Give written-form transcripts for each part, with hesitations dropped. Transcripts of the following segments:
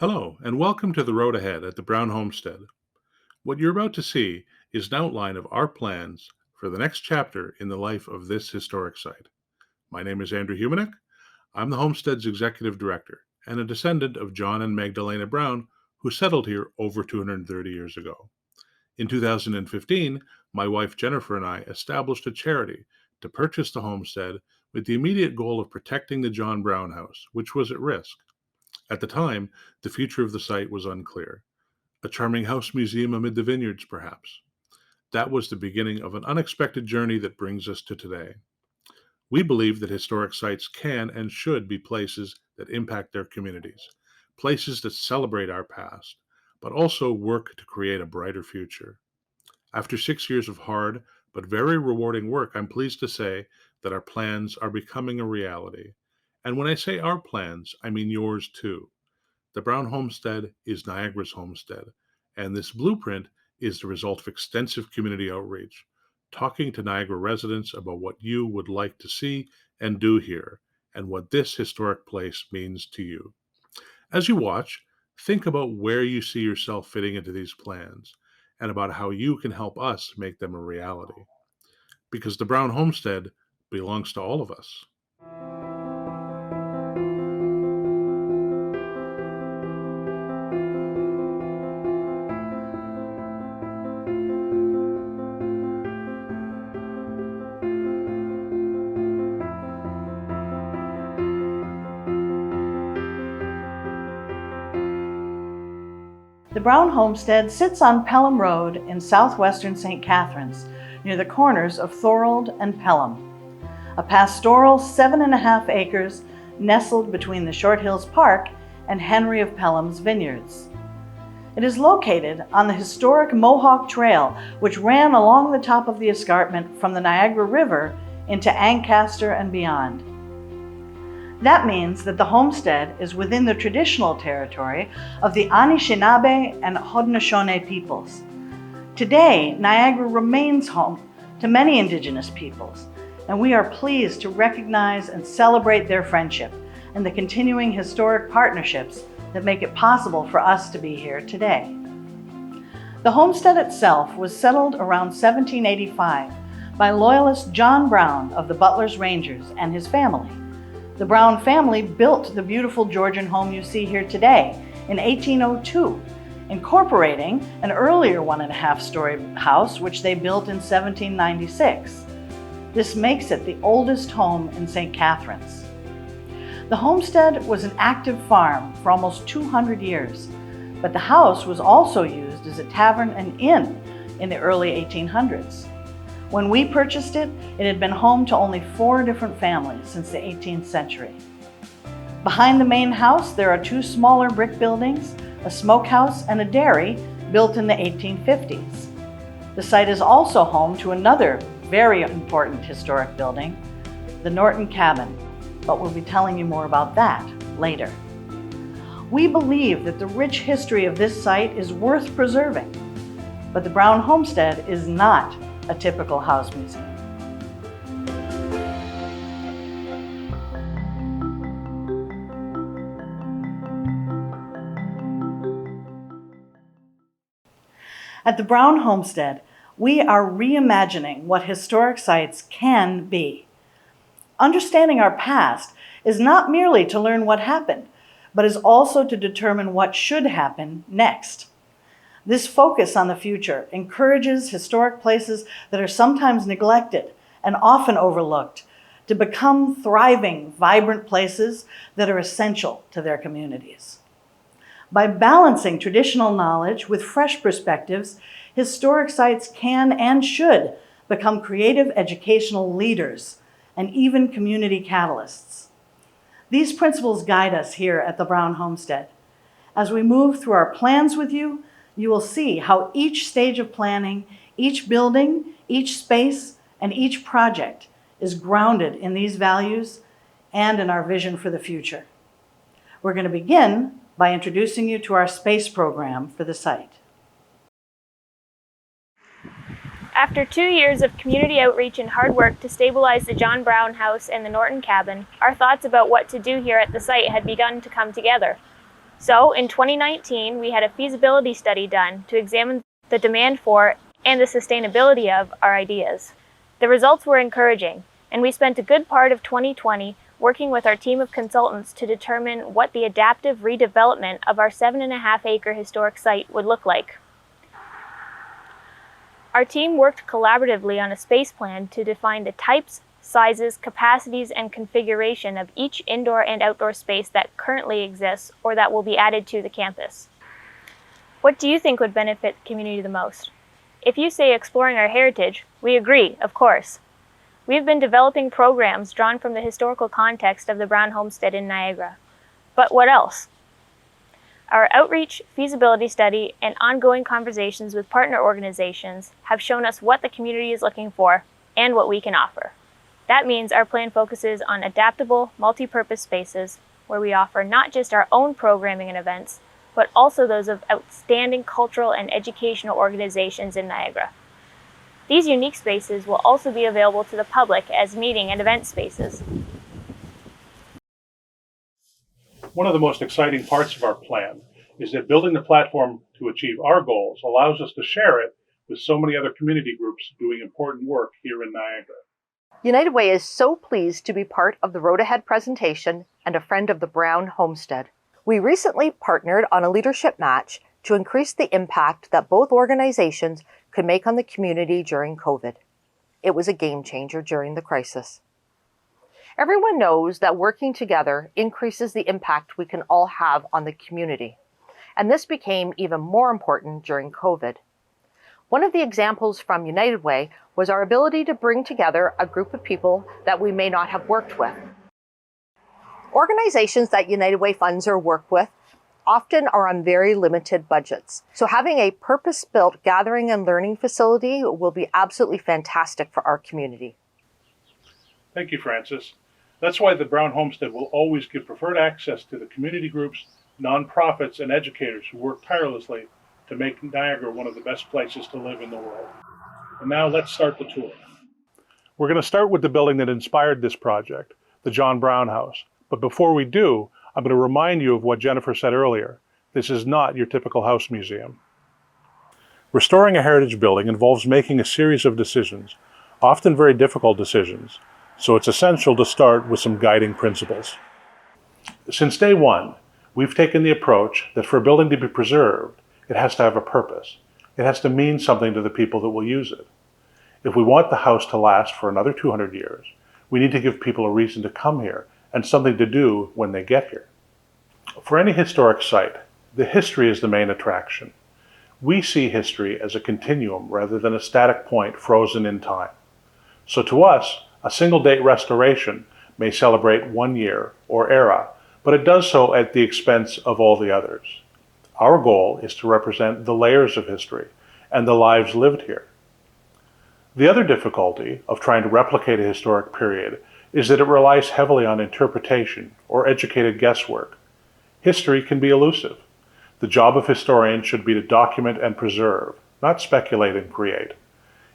Hello, and welcome to The Road Ahead at the Brown Homestead. What you're about to see is an outline of our plans for the next chapter in the life of this historic site. My name is Andrew Humanick. I'm the Homestead's Executive Director and a descendant of John and Magdalena Brown, who settled here over 230 years ago. In 2015, my wife Jennifer and I established a charity to purchase the homestead with the immediate goal of protecting the John Brown house, which was at risk. At the time, the future of the site was unclear. A charming house museum amid the vineyards, perhaps. That was the beginning of an unexpected journey that brings us to today. We believe that historic sites can and should be places that impact their communities, places that celebrate our past, but also work to create a brighter future. After 6 years of hard but very rewarding work, I'm pleased to say that our plans are becoming a reality. And when I say our plans, I mean yours too. The Brown Homestead is Niagara's homestead, and this blueprint is the result of extensive community outreach, talking to Niagara residents about what you would like to see and do here, and what this historic place means to you. As you watch, think about where you see yourself fitting into these plans, and about how you can help us make them a reality. Because the Brown Homestead belongs to all of us. The Brown Homestead sits on Pelham Road in southwestern St. Catharines, near the corners of Thorold and Pelham. A pastoral 7.5 acres nestled between the short Hills Park and Henry of Pelham's vineyards. It is located on the historic Mohawk Trail, which ran along the top of the escarpment from the Niagara River into Ancaster and beyond. That means that the homestead is within the traditional territory of the Anishinaabe and Haudenosaunee peoples. Today, Niagara remains home to many Indigenous peoples, and we are pleased to recognize and celebrate their friendship and the continuing historic partnerships that make it possible for us to be here today. The homestead itself was settled around 1785 by Loyalist John Brown of the Butler's Rangers and his family. The Brown family built the beautiful Georgian home you see here today in 1802, incorporating an earlier 1.5-story house which they built in 1796. This makes it the oldest home in St. Catharines. The homestead was an active farm for almost 200 years, but the house was also used as a tavern and inn in the early 1800s. When we purchased it, it had been home to only 4 different families since the 18th century. Behind the main house, there are 2 smaller brick buildings, a smokehouse and a dairy built in the 1850s. The site is also home to another very important historic building, the Norton Cabin, but we'll be telling you more about that later. We believe that the rich history of this site is worth preserving, but the Brown Homestead is not a typical house museum. At the Brown Homestead, we are reimagining what historic sites can be. Understanding our past is not merely to learn what happened, but is also to determine what should happen next. This focus on the future encourages historic places that are sometimes neglected and often overlooked to become thriving, vibrant places that are essential to their communities. By balancing traditional knowledge with fresh perspectives, historic sites can and should become creative educational leaders and even community catalysts. These principles guide us here at the Brown Homestead. As we move through our plans with you, you will see how each stage of planning, each building, each space, and each project is grounded in these values and in our vision for the future. We're going to begin by introducing you to our space program for the site. After 2 years of community outreach and hard work to stabilize the John Brown house and the Norton Cabin, our thoughts about what to do here at the site had begun to come together. So in 2019, we had a feasibility study done to examine the demand for and the sustainability of our ideas. The results were encouraging, and we spent a good part of 2020 working with our team of consultants to determine what the adaptive redevelopment of our 7.5-acre historic site would look like. Our team worked collaboratively on a space plan to define the types, sizes, capacities, and configuration of each indoor and outdoor space that currently exists or that will be added to the campus. What do you think would benefit the community the most? If you say exploring our heritage, we agree, of course. We've been developing programs drawn from the historical context of the Brown Homestead in Niagara. But what else? Our outreach, feasibility study, and ongoing conversations with partner organizations have shown us what the community is looking for and what we can offer. That means our plan focuses on adaptable, multi-purpose spaces where we offer not just our own programming and events, but also those of outstanding cultural and educational organizations in Niagara. These unique spaces will also be available to the public as meeting and event spaces. One of the most exciting parts of our plan is that building the platform to achieve our goals allows us to share it with so many other community groups doing important work here in Niagara. United Way is so pleased to be part of the Road Ahead presentation and a friend of the Brown Homestead. We recently partnered on a leadership match to increase the impact that both organizations could make on the community during COVID. It was a game changer during the crisis. Everyone knows that working together increases the impact we can all have on the community, and this became even more important during COVID. One of the examples from United Way was our ability to bring together a group of people that we may not have worked with. Organizations that United Way funds or work with often are on very limited budgets. So having a purpose-built gathering and learning facility will be absolutely fantastic for our community. Thank you, Francis. That's why the Brown Homestead will always give preferred access to the community groups, nonprofits, and educators who work tirelessly to make Niagara one of the best places to live in the world. And now let's start the tour. We're going to start with the building that inspired this project, the John Brown House. But before we do, I'm going to remind you of what Jennifer said earlier. This is not your typical house museum. Restoring a heritage building involves making a series of decisions, often very difficult decisions, so it's essential to start with some guiding principles. Since day one, we've taken the approach that for a building to be preserved, it has to have a purpose. It has to mean something to the people that will use it. If we want the house to last for another 200 years, we need to give people a reason to come here and something to do when they get here. For any historic site, the history is the main attraction. We see history as a continuum rather than a static point frozen in time. So to us, a single-date restoration may celebrate one year or era, but it does so at the expense of all the others. Our goal is to represent the layers of history and the lives lived here. The other difficulty of trying to replicate a historic period is that it relies heavily on interpretation or educated guesswork. History can be elusive. The job of historians should be to document and preserve, not speculate and create.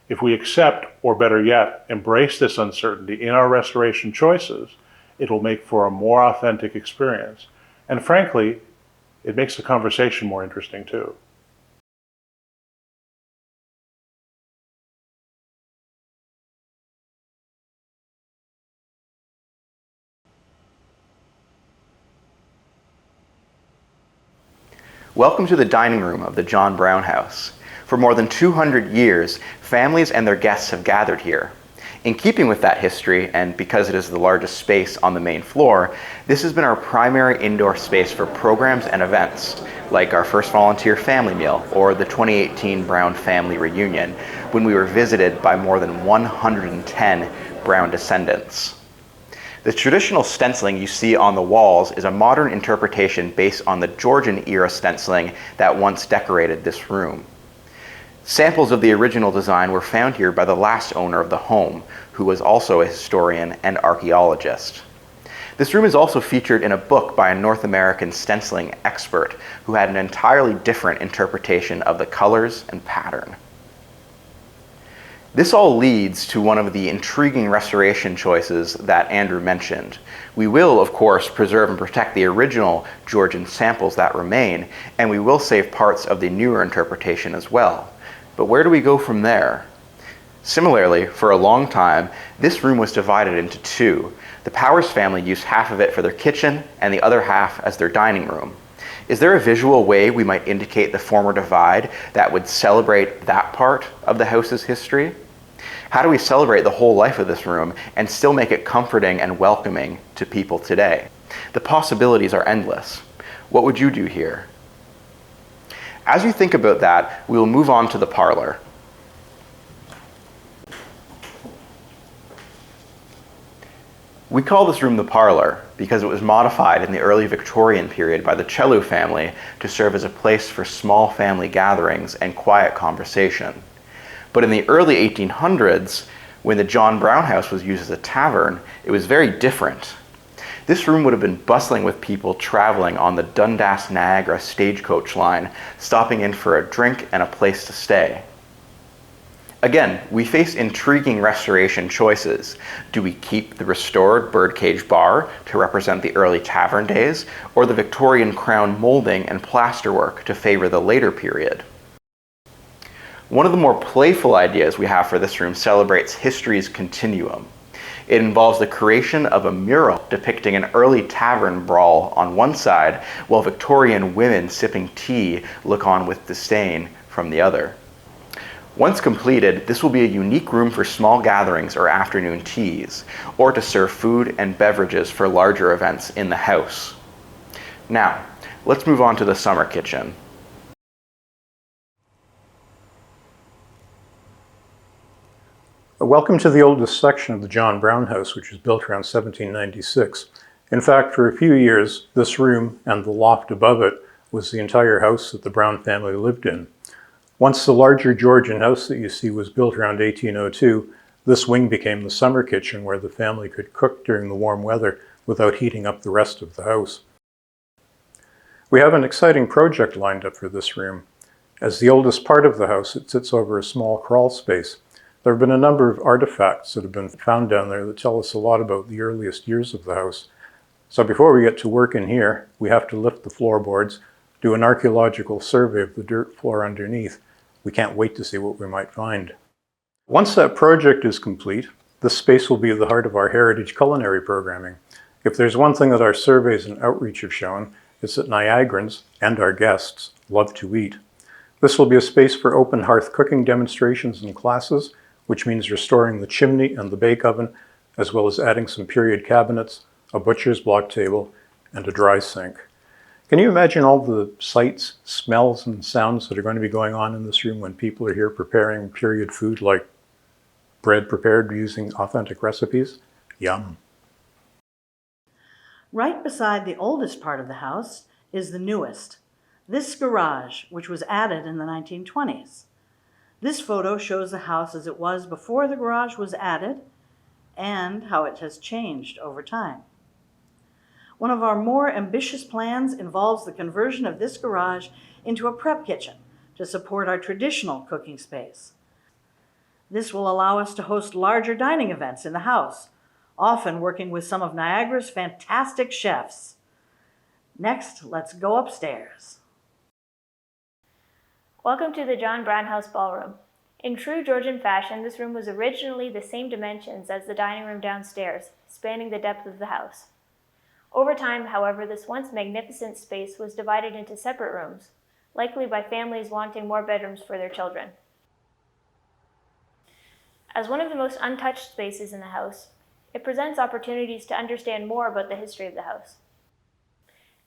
If we accept, or better yet, embrace this uncertainty in our restoration choices, it will make for a more authentic experience. And frankly, it makes the conversation more interesting too. Welcome to the dining room of the John Brown House. For more than 200 years, families and their guests have gathered here. In keeping with that history, and because it is the largest space on the main floor, this has been our primary indoor space for programs and events, like our first volunteer family meal or the 2018 Brown Family Reunion, when we were visited by more than 110 Brown descendants. The traditional stenciling you see on the walls is a modern interpretation based on the Georgian-era stenciling that once decorated this room. Samples of the original design were found here by the last owner of the home, who was also a historian and archaeologist. This room is also featured in a book by a North American stenciling expert who had an entirely different interpretation of the colors and pattern. This all leads to one of the intriguing restoration choices that Andrew mentioned. We will, of course, preserve and protect the original Georgian samples that remain, and we will save parts of the newer interpretation as well. But where do we go from there? Similarly, for a long time, this room was divided into two. The Powers family used half of it for their kitchen and the other half as their dining room. Is there a visual way we might indicate the former divide that would celebrate that part of the house's history? How do we celebrate the whole life of this room and still make it comforting and welcoming to people today? The possibilities are endless. What would you do here? As you think about that, we will move on to the parlor. We call this room the parlor because it was modified in the early Victorian period by the Chellew family to serve as a place for small family gatherings and quiet conversation. But in the early 1800s, when the John Brown House was used as a tavern, it was very different. This room would have been bustling with people traveling on the Dundas-Niagara stagecoach line, stopping in for a drink and a place to stay. Again, we face intriguing restoration choices. Do we keep the restored birdcage bar to represent the early tavern days, or the Victorian crown molding and plasterwork to favor the later period? One of the more playful ideas we have for this room celebrates history's continuum. It involves the creation of a mural depicting an early tavern brawl on one side, while Victorian women sipping tea look on with disdain from the other. Once completed, this will be a unique room for small gatherings or afternoon teas, or to serve food and beverages for larger events in the house. Now, let's move on to the summer kitchen. Welcome to the oldest section of the John Brown House, which was built around 1796. In fact, for a few years, this room and the loft above it was the entire house that the Brown family lived in. Once the larger Georgian house that you see was built around 1802, this wing became the summer kitchen where the family could cook during the warm weather without heating up the rest of the house. We have an exciting project lined up for this room. As the oldest part of the house, it sits over a small crawl space. There have been a number of artifacts that have been found down there that tell us a lot about the earliest years of the house. So before we get to work in here, we have to lift the floorboards, do an archaeological survey of the dirt floor underneath. We can't wait to see what we might find. Once that project is complete, this space will be the heart of our heritage culinary programming. If there's one thing that our surveys and outreach have shown, it's that Niagarans, and our guests, love to eat. This will be a space for open hearth cooking demonstrations and classes, which means restoring the chimney and the bake oven, as well as adding some period cabinets, a butcher's block table, and a dry sink. Can you imagine all the sights, smells, and sounds that are going to be going on in this room when people are here preparing period food like bread prepared using authentic recipes? Yum. Right beside the oldest part of the house is the newest, this garage, which was added in the 1920s. This photo shows the house as it was before the garage was added and how it has changed over time. One of our more ambitious plans involves the conversion of this garage into a prep kitchen to support our traditional cooking space. This will allow us to host larger dining events in the house, often working with some of Niagara's fantastic chefs. Next, let's go upstairs. Welcome to the John Brown House Ballroom. In true Georgian fashion, this room was originally the same dimensions as the dining room downstairs, spanning the depth of the house. Over time, however, this once magnificent space was divided into separate rooms, likely by families wanting more bedrooms for their children. As one of the most untouched spaces in the house, it presents opportunities to understand more about the history of the house.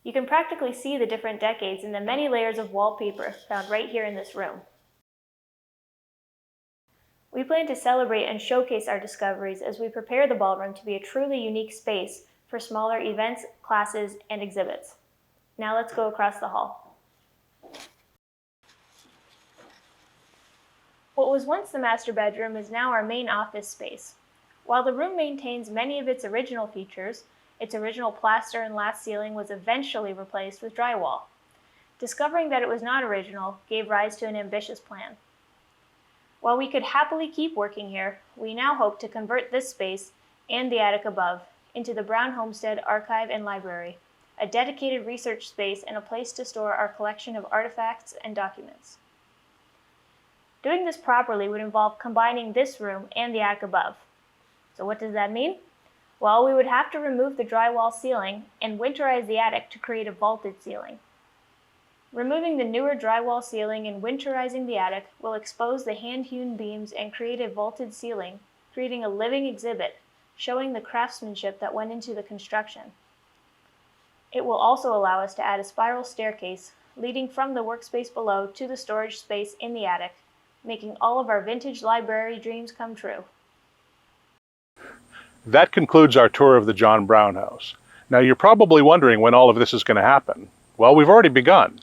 You can practically see the different decades in the many layers of wallpaper found right here in this room. We plan to celebrate and showcase our discoveries as we prepare the ballroom to be a truly unique space for smaller events, classes, and exhibits. Now let's go across the hall. What was once the master bedroom is now our main office space. While the room maintains many of its original features, its original plaster and lattice ceiling was eventually replaced with drywall. Discovering that it was not original gave rise to an ambitious plan. While we could happily keep working here, we now hope to convert this space and the attic above into the Brown Homestead Archive and Library, a dedicated research space and a place to store our collection of artifacts and documents. Doing this properly would involve combining this room and the attic above. So what does that mean? Well, we would have to remove the drywall ceiling and winterize the attic to create a vaulted ceiling. Removing the newer drywall ceiling and winterizing the attic will expose the hand-hewn beams and create a vaulted ceiling, creating a living exhibit showing the craftsmanship that went into the construction. It will also allow us to add a spiral staircase leading from the workspace below to the storage space in the attic, making all of our vintage library dreams come true. That concludes our tour of the John Brown House. Now you're probably wondering when all of this is going to happen. Well, we've already begun.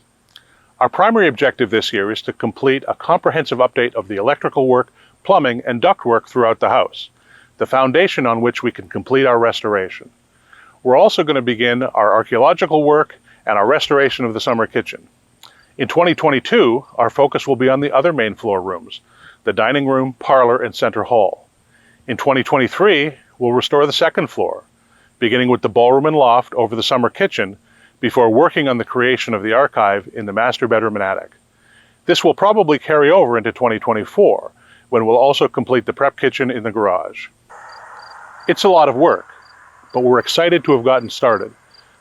Our primary objective this year is to complete a comprehensive update of the electrical work, plumbing, and ductwork throughout the house, the foundation on which we can complete our restoration. We're also going to begin our archaeological work and our restoration of the summer kitchen. In 2022, our focus will be on the other main floor rooms, the dining room, parlor, and center hall. In 2023, we'll restore the second floor, beginning with the ballroom and loft over the summer kitchen, before working on the creation of the archive in the master bedroom and attic. This will probably carry over into 2024, when we'll also complete the prep kitchen in the garage. It's a lot of work, but we're excited to have gotten started.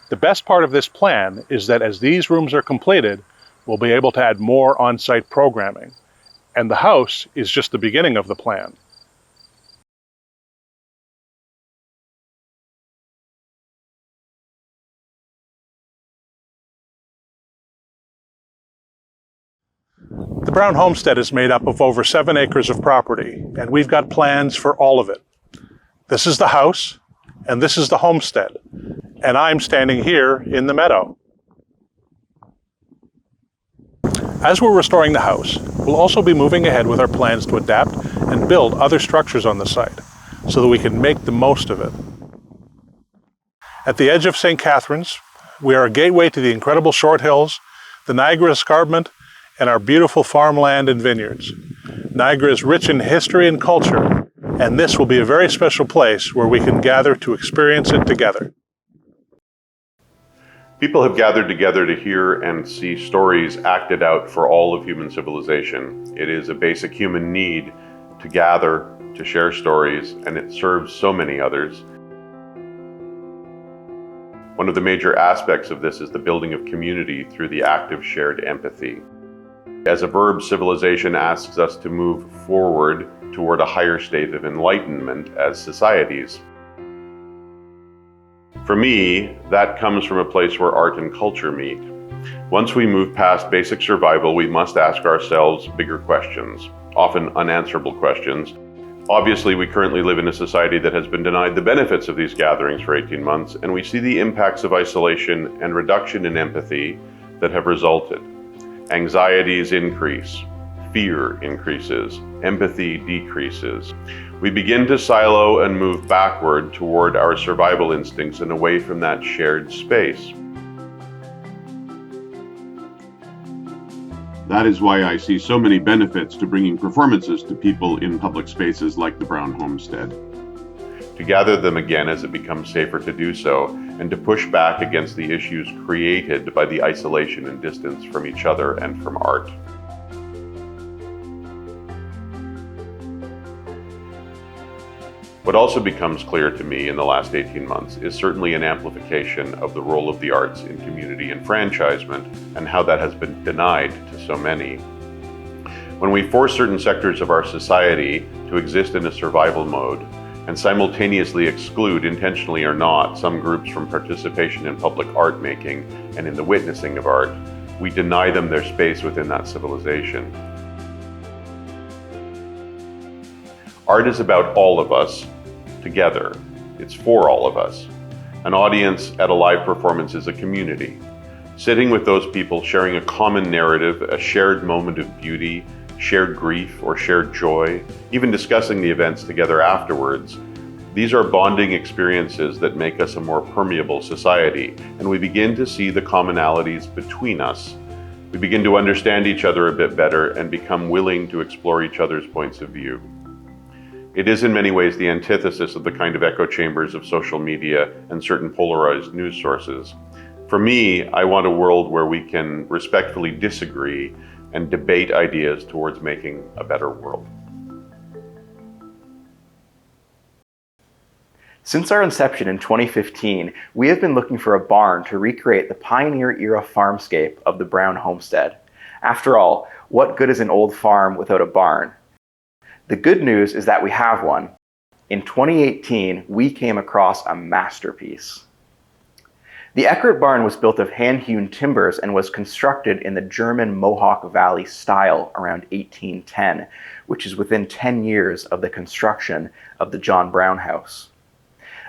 The best part of this plan is that as these rooms are completed, we'll be able to add more on-site programming, and the house is just the beginning of the plan. The Brown Homestead is made up of over 7 acres of property, and we've got plans for all of it. This is the house, and this is the homestead, and I'm standing here in the meadow. As we're restoring the house, we'll also be moving ahead with our plans to adapt and build other structures on the site, so that we can make the most of it. At the edge of St. Catharines, we are a gateway to the incredible short hills, the Niagara escarpment, and our beautiful farmland and vineyards. Niagara is rich in history and culture, and this will be a very special place where we can gather to experience it together. People have gathered together to hear and see stories acted out for all of human civilization. It is a basic human need to gather, to share stories, and it serves so many others. One of the major aspects of this is the building of community through the act of shared empathy. As a verb, civilization asks us to move forward toward a higher state of enlightenment as societies. For me, that comes from a place where art and culture meet. Once we move past basic survival, we must ask ourselves bigger questions, often unanswerable questions. Obviously, we currently live in a society that has been denied the benefits of these gatherings for 18 months, and we see the impacts of isolation and reduction in empathy that have resulted. Anxieties increase, fear increases, empathy decreases. We begin to silo and move backward toward our survival instincts and away from that shared space. That is why I see so many benefits to bringing performances to people in public spaces like the Brown Homestead. To gather them again as it becomes safer to do so, and to push back against the issues created by the isolation and distance from each other and from art. What also becomes clear to me in the last 18 months is certainly an amplification of the role of the arts in community enfranchisement and how that has been denied to so many. When we force certain sectors of our society to exist in a survival mode and simultaneously exclude, intentionally or not, some groups from participation in public art making and in the witnessing of art, we deny them their space within that civilization. Art is about all of us together. It's for all of us. An audience at a live performance is a community. Sitting with those people, sharing a common narrative, a shared moment of beauty, shared grief or shared joy, even discussing the events together afterwards. These are bonding experiences that make us a more permeable society, and we begin to see the commonalities between us We begin to understand each other a bit better and become willing to explore each other's points of view. It is in many ways the antithesis of the kind of echo chambers of social media and certain polarized news sources. For me, I want a world where we can respectfully disagree and debate ideas towards making a better world. Since our inception in 2015, we have been looking for a barn to recreate the pioneer-era farmscape of the Brown Homestead. After all, what good is an old farm without a barn? The good news is that we have one. In 2018, we came across a masterpiece. The Eckhart Barn was built of hand-hewn timbers and was constructed in the German Mohawk Valley style around 1810, which is within 10 years of the construction of the John Brown House.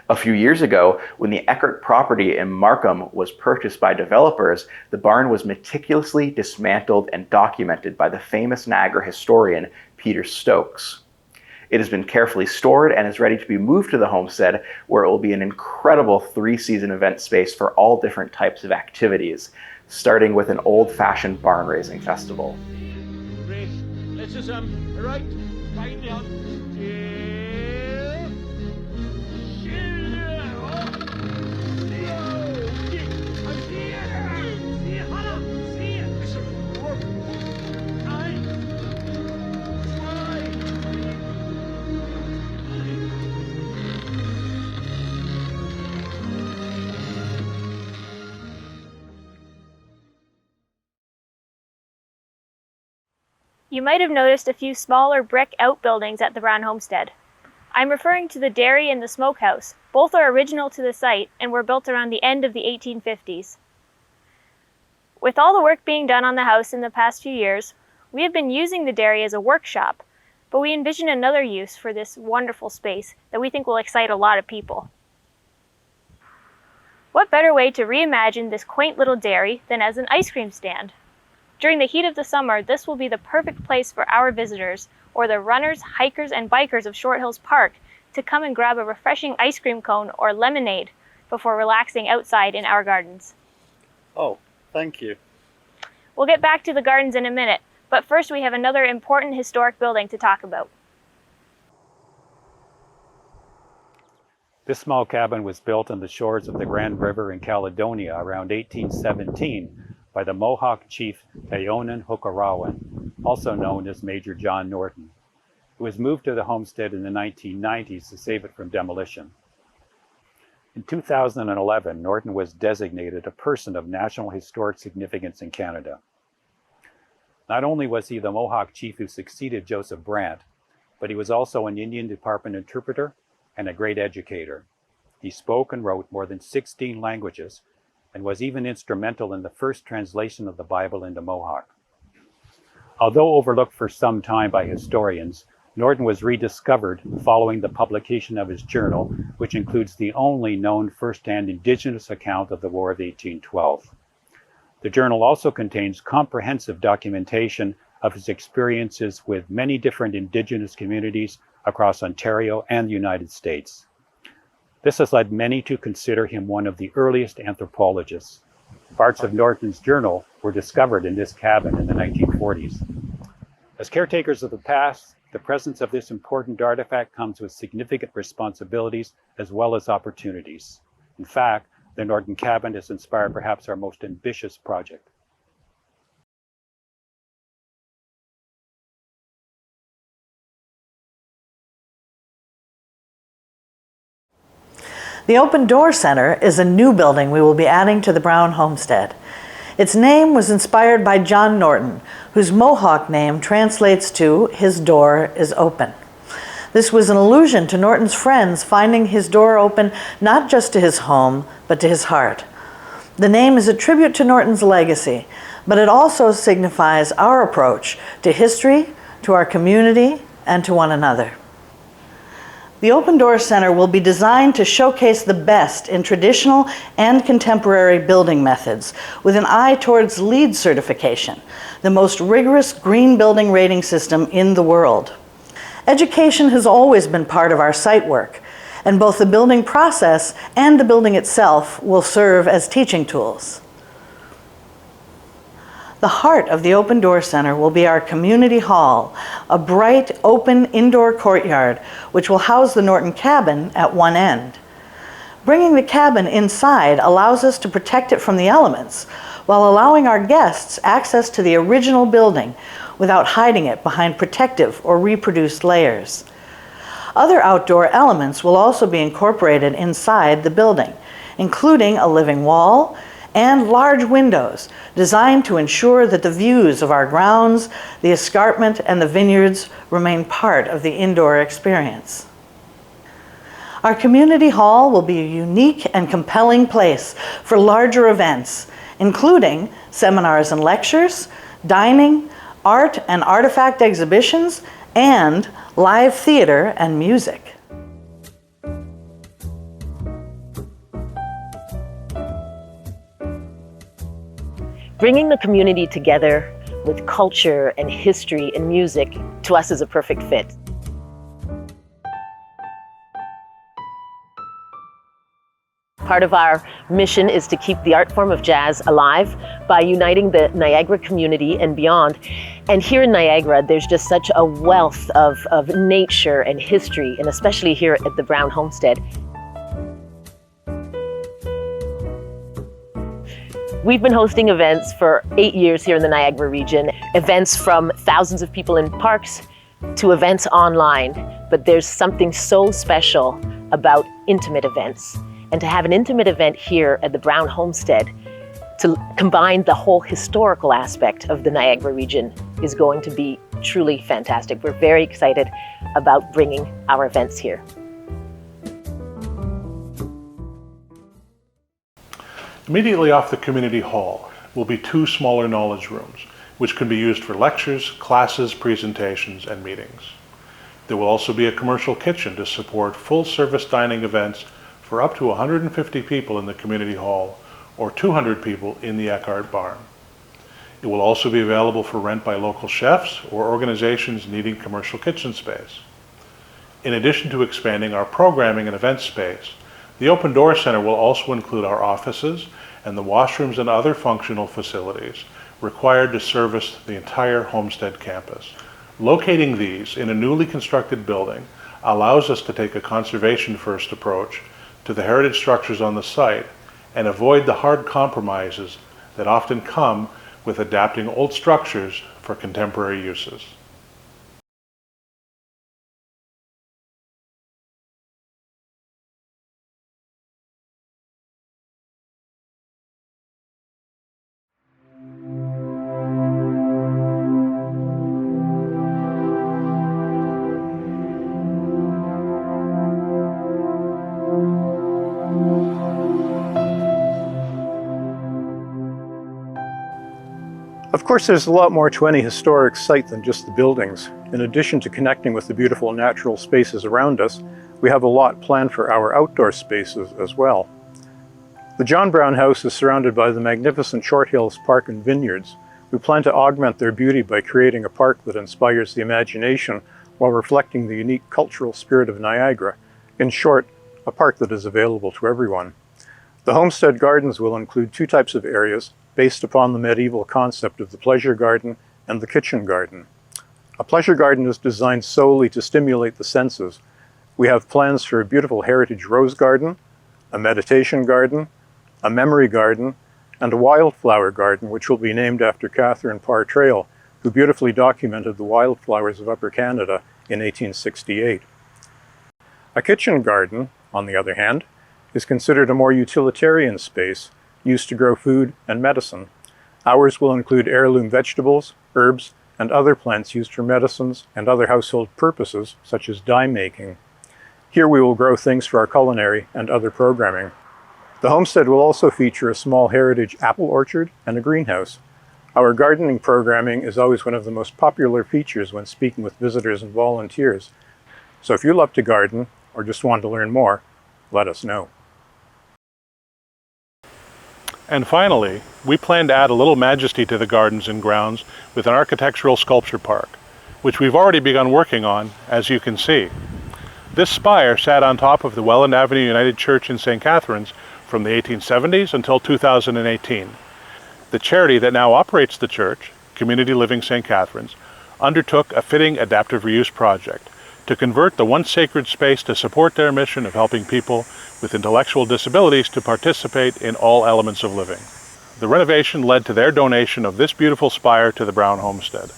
A few years ago, when the Eckhart property in Markham was purchased by developers, the barn was meticulously dismantled and documented by the famous Niagara historian Peter Stokes. It has been carefully stored and is ready to be moved to the homestead, where it will be an incredible 3-season event space for all different types of activities, starting with an old-fashioned barn raising festival. You might have noticed a few smaller brick outbuildings at the Brown Homestead. I'm referring to the dairy and the smokehouse. Both are original to the site and were built around the end of the 1850s. With all the work being done on the house in the past few years, we have been using the dairy as a workshop, but we envision another use for this wonderful space that we think will excite a lot of people. What better way to reimagine this quaint little dairy than as an ice cream stand? During the heat of the summer, this will be the perfect place for our visitors, or the runners, hikers, and bikers of Short Hills Park, to come and grab a refreshing ice cream cone or lemonade before relaxing outside in our gardens. Oh, thank you. We'll get back to the gardens in a minute, but first we have another important historic building to talk about. This small cabin was built on the shores of the Grand River in Caledonia around 1817 by the Mohawk chief Tayonan Hokarawan, also known as Major John Norton. It was moved to the homestead in the 1990s to save it from demolition. In 2011, Norton was designated a person of national historic significance in Canada. Not only was he the Mohawk chief who succeeded Joseph Brant, but he was also an Indian Department interpreter and a great educator. He spoke and wrote more than 16 languages and was even instrumental in the first translation of the Bible into Mohawk. Although overlooked for some time by historians, Norton was rediscovered following the publication of his journal, which includes the only known first-hand Indigenous account of the War of 1812. The journal also contains comprehensive documentation of his experiences with many different Indigenous communities across Ontario and the United States. This has led many to consider him one of the earliest anthropologists. Parts of Norton's journal were discovered in this cabin in the 1940s. As caretakers of the past, the presence of this important artifact comes with significant responsibilities as well as opportunities. In fact, the Norton Cabin has inspired perhaps our most ambitious project. The Open Door Center is a new building we will be adding to the Brown Homestead. Its name was inspired by John Norton, whose Mohawk name translates to "his door is open." This was an allusion to Norton's friends finding his door open not just to his home, but to his heart. The name is a tribute to Norton's legacy, but it also signifies our approach to history, to our community, and to one another. The Open Door Center will be designed to showcase the best in traditional and contemporary building methods with an eye towards LEED certification, the most rigorous green building rating system in the world. Education has always been part of our site work, and both the building process and the building itself will serve as teaching tools. The heart of the Open Door Center will be our community hall, a bright, open indoor courtyard which will house the Norton Cabin at one end. Bringing the cabin inside allows us to protect it from the elements, while allowing our guests access to the original building without hiding it behind protective or reproduced layers. Other outdoor elements will also be incorporated inside the building, including a living wall and large windows designed to ensure that the views of our grounds, the escarpment, and the vineyards remain part of the indoor experience. Our community hall will be a unique and compelling place for larger events, including seminars and lectures, dining, art and artifact exhibitions, and live theater and music. Bringing the community together with culture and history and music, to us, is a perfect fit. Part of our mission is to keep the art form of jazz alive by uniting the Niagara community and beyond. And here in Niagara, there's just such a wealth of nature and history, and especially here at the Brown Homestead. We've been hosting events for 8 years here in the Niagara region, events from thousands of people in parks to events online. But there's something so special about intimate events. And to have an intimate event here at the Brown Homestead to combine the whole historical aspect of the Niagara region is going to be truly fantastic. We're very excited about bringing our events here. Immediately off the community hall will be 2 smaller knowledge rooms, which can be used for lectures, classes, presentations, and meetings. There will also be a commercial kitchen to support full-service dining events for up to 150 people in the community hall or 200 people in the Eckhart Barn. It will also be available for rent by local chefs or organizations needing commercial kitchen space. In addition to expanding our programming and event space, the Open Door Center will also include our offices and the washrooms and other functional facilities required to service the entire Homestead campus. Locating these in a newly constructed building allows us to take a conservation-first approach to the heritage structures on the site and avoid the hard compromises that often come with adapting old structures for contemporary uses. Of course, there's a lot more to any historic site than just the buildings. In addition to connecting with the beautiful natural spaces around us, we have a lot planned for our outdoor spaces as well. The John Brown House is surrounded by the magnificent Short Hills Park and vineyards. We plan to augment their beauty by creating a park that inspires the imagination while reflecting the unique cultural spirit of Niagara. In short, a park that is available to everyone. The Homestead Gardens will include 2 types of areas based upon the medieval concept of the pleasure garden and the kitchen garden. A pleasure garden is designed solely to stimulate the senses. We have plans for a beautiful heritage rose garden, a meditation garden, a memory garden, and a wildflower garden, which will be named after Catherine Parr Traill, who beautifully documented the wildflowers of Upper Canada in 1868. A kitchen garden, on the other hand, is considered a more utilitarian space used to grow food and medicine. Ours will include heirloom vegetables, herbs, and other plants used for medicines and other household purposes, such as dye making. Here we will grow things for our culinary and other programming. The homestead will also feature a small heritage apple orchard and a greenhouse. Our gardening programming is always one of the most popular features when speaking with visitors and volunteers. So if you love to garden or just want to learn more, let us know. And finally, we plan to add a little majesty to the gardens and grounds with an architectural sculpture park, which we've already begun working on, as you can see. This spire sat on top of the Welland Avenue United Church in St. Catharines from the 1870s until 2018. The charity that now operates the church, Community Living St. Catherine's, undertook a fitting adaptive reuse project to convert the once sacred space to support their mission of helping people with intellectual disabilities to participate in all elements of living. The renovation led to their donation of this beautiful spire to the Brown Homestead.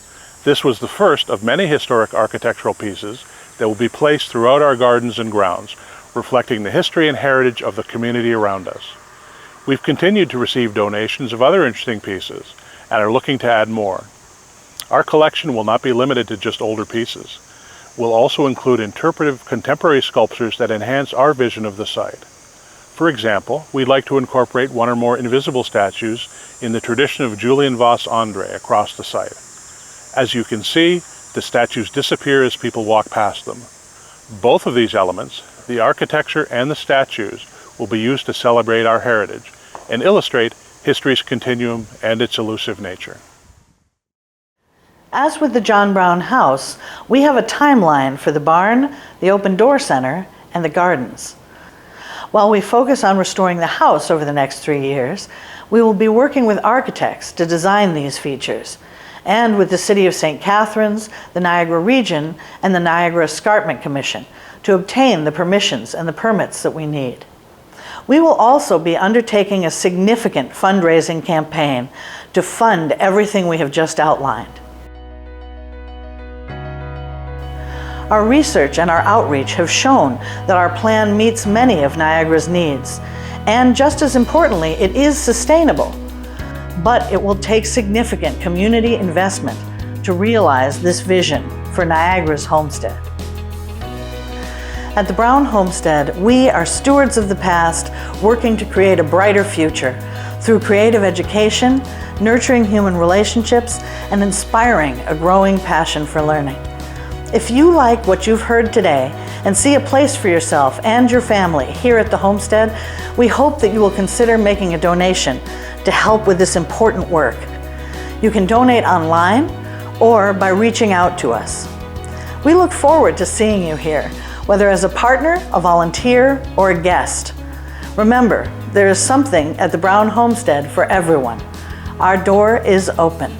This was the first of many historic architectural pieces that will be placed throughout our gardens and grounds, reflecting the history and heritage of the community around us. We've continued to receive donations of other interesting pieces and are looking to add more. Our collection will not be limited to just older pieces. We'll also include interpretive contemporary sculptures that enhance our vision of the site. For example, we'd like to incorporate one or more invisible statues in the tradition of Julian Vos Andre across the site. As you can see, the statues disappear as people walk past them. Both of these elements, the architecture and the statues, will be used to celebrate our heritage and illustrate history's continuum and its elusive nature. As with the John Brown House, we have a timeline for the barn, the open door center, and the gardens. While we focus on restoring the house over the next 3 years, we will be working with architects to design these features, and with the City of St. Catharines, the Niagara Region, and the Niagara Escarpment Commission to obtain the permissions and the permits that we need. We will also be undertaking a significant fundraising campaign to fund everything we have just outlined. Our research and our outreach have shown that our plan meets many of Niagara's needs, and just as importantly, it is sustainable. But it will take significant community investment to realize this vision for Niagara's homestead. At the Brown Homestead, we are stewards of the past, working to create a brighter future through creative education, nurturing human relationships, and inspiring a growing passion for learning. If you like what you've heard today and see a place for yourself and your family here at the homestead, we hope that you will consider making a donation to help with this important work. You can donate online or by reaching out to us. We look forward to seeing you here, whether as a partner, a volunteer, or a guest. Remember, there is something at the Brown Homestead for everyone. Our door is open.